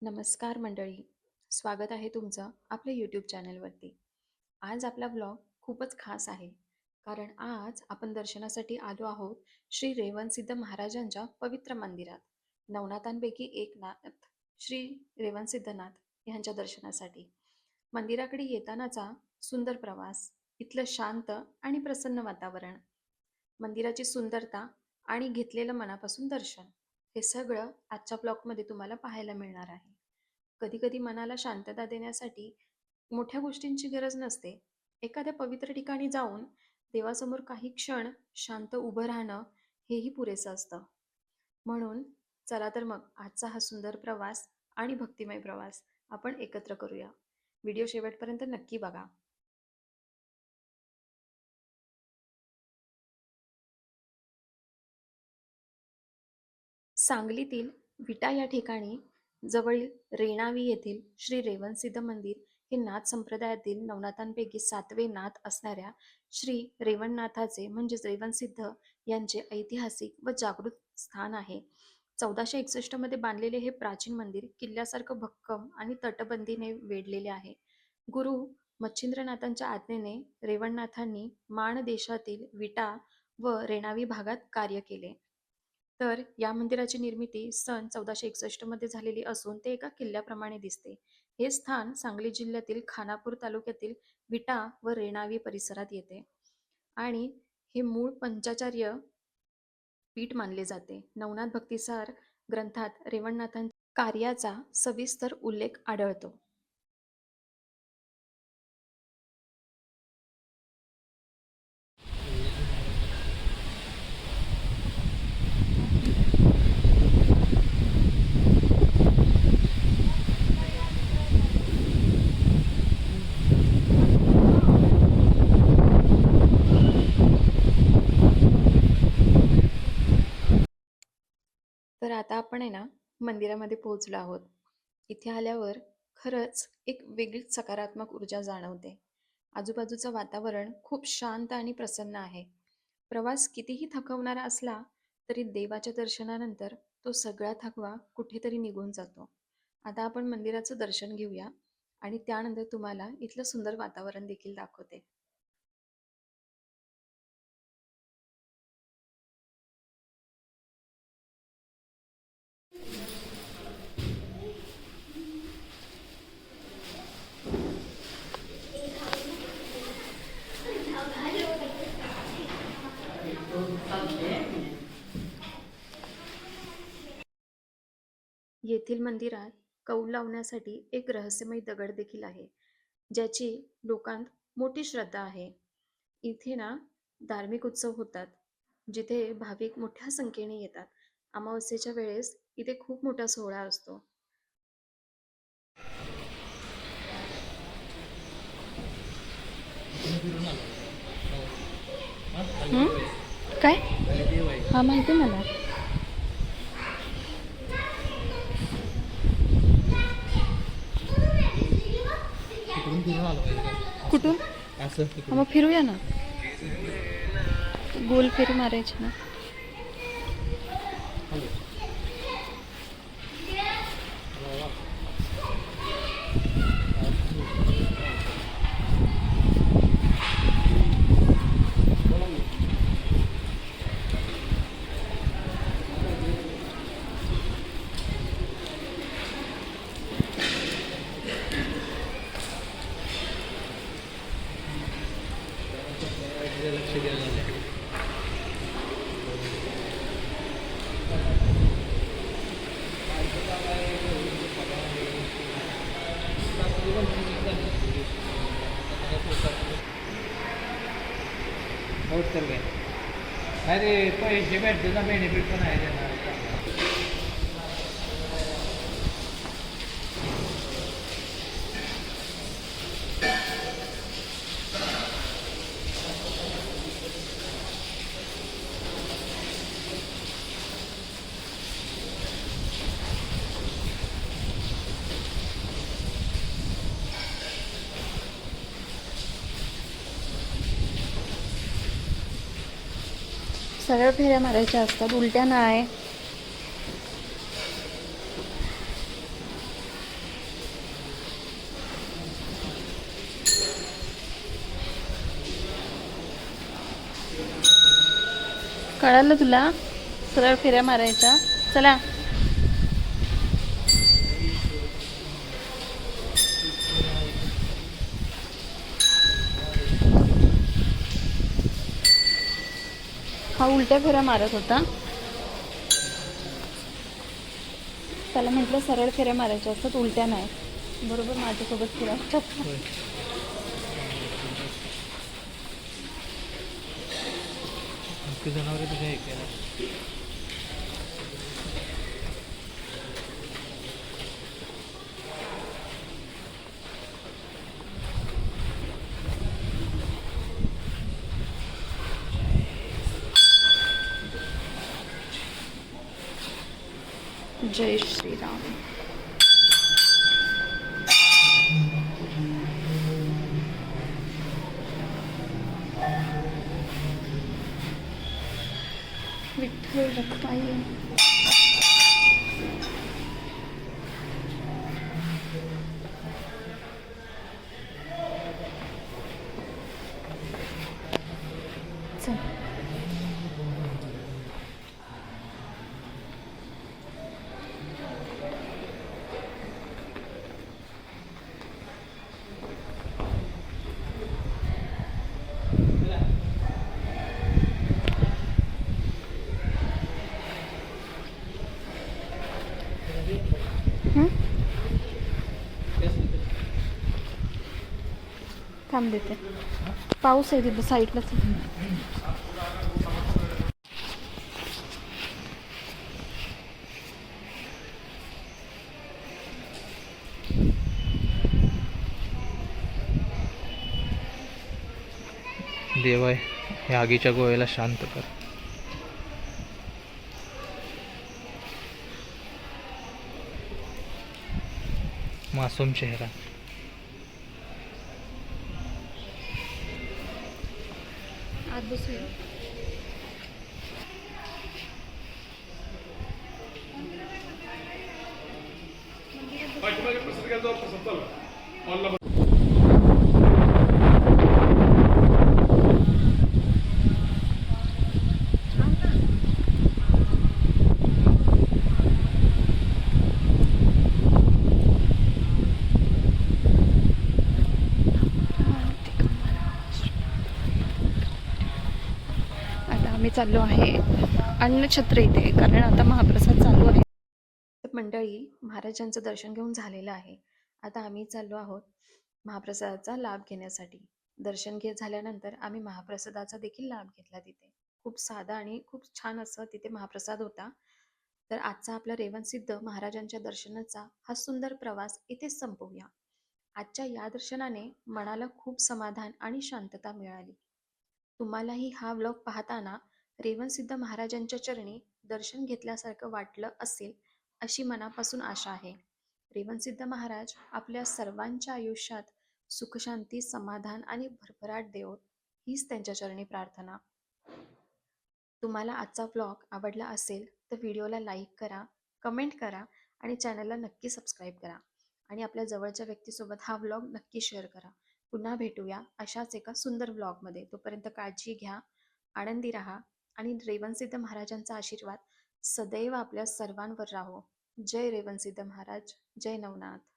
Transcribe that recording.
नमस्कार मंडळी, स्वागत आहे तुमचं आपल्या यूट्यूब चॅनलवरती. आज आपला ब्लॉग खूपच खास आहे, कारण आज आपण दर्शनासाठी आलो आहोत श्री रेवणसिद्ध महाराजांच्या पवित्र मंदिरात. नवनाथांपैकी एक नाथ श्री रेवणसिद्धनाथ यांच्या दर्शनासाठी. मंदिराकडे येतानाचा सुंदर प्रवास, इथलं शांत आणि प्रसन्न वातावरण, मंदिराची सुंदरता आणि घेतलेलं मनापासून दर्शन, हे सगळं आजच्या ब्लॉगमध्ये तुम्हाला पाहायला मिळणार आहे. कधी कधी मनाला शांतता देण्यासाठी मोठ्या गोष्टींची गरज नसते. एखाद्या पवित्र ठिकाणी जाऊन देवासमोर काही क्षण शांत उभं राहणं हेही पुरेसं असतं. म्हणून चला तर मग आजचा हा सुंदर प्रवास आणि भक्तिमय प्रवास आपण एकत्र करूया. व्हिडिओ शेवटपर्यंत नक्की बघा. सांगलीतील विटा या ठिकाणी जवळील रेणावी येथील श्री रेवणसिद्ध मंदिर हे नाथ संप्रदायातील नवनाथांपैकी सातवे नाथ असणाऱ्या श्री रेवणनाथाचे म्हणजेच रेवणसिद्ध यांचे ऐतिहासिक व जागृत स्थान आहे. 1461 मध्ये बांधलेले हे प्राचीन मंदिर किल्ल्यासारखं भक्कम आणि तटबंदीने वेढलेले आहे. गुरु मच्छिंद्रनाथांच्या आज्ञेने रेवणनाथांनी माण देशातील विटा व रेणावी भागात कार्य केले. तर या मंदिराची निर्मिती सन 1461 मध्ये झालेली असून ते एका किल्ल्याप्रमाणे दिसते. हे स्थान सांगली जिल्ह्यातील खानापूर तालुक्यातील विटा व रेणावी परिसरात येते आणि हे मूळ पंचाचार्य पीठ मानले जाते. नवनाथ भक्तिसार ग्रंथात रेवणनाथांच्या कार्याचा सविस्तर उल्लेख आढळतो. तर आता आपण आहे ना मंदिरामध्ये पोहोचलो आहोत. इथे आल्यावर खरंच एक वेगळीच सकारात्मक ऊर्जा जाणवते. आजूबाजूचं वातावरण खूप शांत आणि प्रसन्न आहे. प्रवास कितीही थकवणारा असला तरी देवाच्या दर्शनानंतर तो सगळा थकवा कुठेतरी निघून जातो. आता आपण मंदिराचं दर्शन घेऊया आणि त्यानंतर तुम्हाला इथलं सुंदर वातावरण देखील दाखवते. येथील मंदिरात कौल लावण्यासाठी एक रहस्यमय दगड देखील आहे, ज्याची लोकांत मोठी श्रद्धा आहे. इथे ना धार्मिक उत्सव होतात, जिथे भाविक मोठ्या संख्येने येतात. अमावस्येच्या वेळेस इथे खूप मोठा सोहळा असतो. काय? हा, माहिती मला. कुठून? मग फिरूया ना, गोल फेरी मारायची ना. अरे पैसे भेटते ना, बेनिफिट पण आहे त्यांना. सरळ फेऱ्या मारायच्या असतात, उलट्या नाही. कळालं तुला? सरळ फेऱ्या मारायच्या. चला. हा उलट्या फेऱ्या मारत होता. त्याला म्हटलं सरळ फेऱ्या मारायच्या असतात, उलट्या नाही. बरोबर माझ्यासोबत फिरायच्या. जनावर तुझ्या ऐकायला. जय श्रीराम. विठ्ठल रखुमाई. चल. थांब देते. पाऊस आहे तिथं साईडलाच. देवाय ह्या आगीच्या गोळ्याला शांत कर. मासूम चेहरा. आत बसूया. आता आम्ही चाललो आहे अन्नछत्र इथे, कारण आता महाप्रसाद चालू आहे. तर मंडळी, महाराजांचं दर्शन घेऊन झालेलं आहे. आता आम्ही चाललो आहोत महाप्रसादाचा लाभ घेण्यासाठी. दर्शन घेत झाल्यानंतर आम्ही महाप्रसादाचा देखील लाभ घेतला तिथे. खूप साधा आणि खूप छान असं तिथे महाप्रसाद होता. तर आजचा आपला रेवणसिद्ध महाराजांच्या दर्शनाचा हा सुंदर प्रवास इथेच संपवूया. आजच्या या दर्शनाने मनाला खूप समाधान आणि शांतता मिळाली. तुम्हालाही हा व्लॉग पाहताना रेवणसिद्ध महाराजांच्या चरणी दर्शन घेतल्यासारखं वाटलं असेल अशी मनापासून आशा आहे. रेवणसिद्ध महाराज आपल्या सर्वांच्या आयुष्यात सुखशांती, समाधान आणि भरभराट देवोत, हीच त्यांच्या चरणी प्रार्थना. तुम्हाला आजचा व्लॉग आवडला असेल तर व्हिडिओला लाईक करा, कमेंट करा आणि चॅनलला नक्की सबस्क्राईब करा. आणि आपल्या जवळच्या व्यक्तीसोबत हा व्लॉग नक्की शेअर करा. पुन्हा भेटूया अशाच एका सुंदर व्लॉगमध्ये. तोपर्यंत काळजी घ्या, आनंदी राहा आणि रेवणसिद्ध महाराजांचा आशीर्वाद सदैव आपल्या सर्वांवर राहो. जय रेवणसिद्ध महाराज, जय नवनाथ.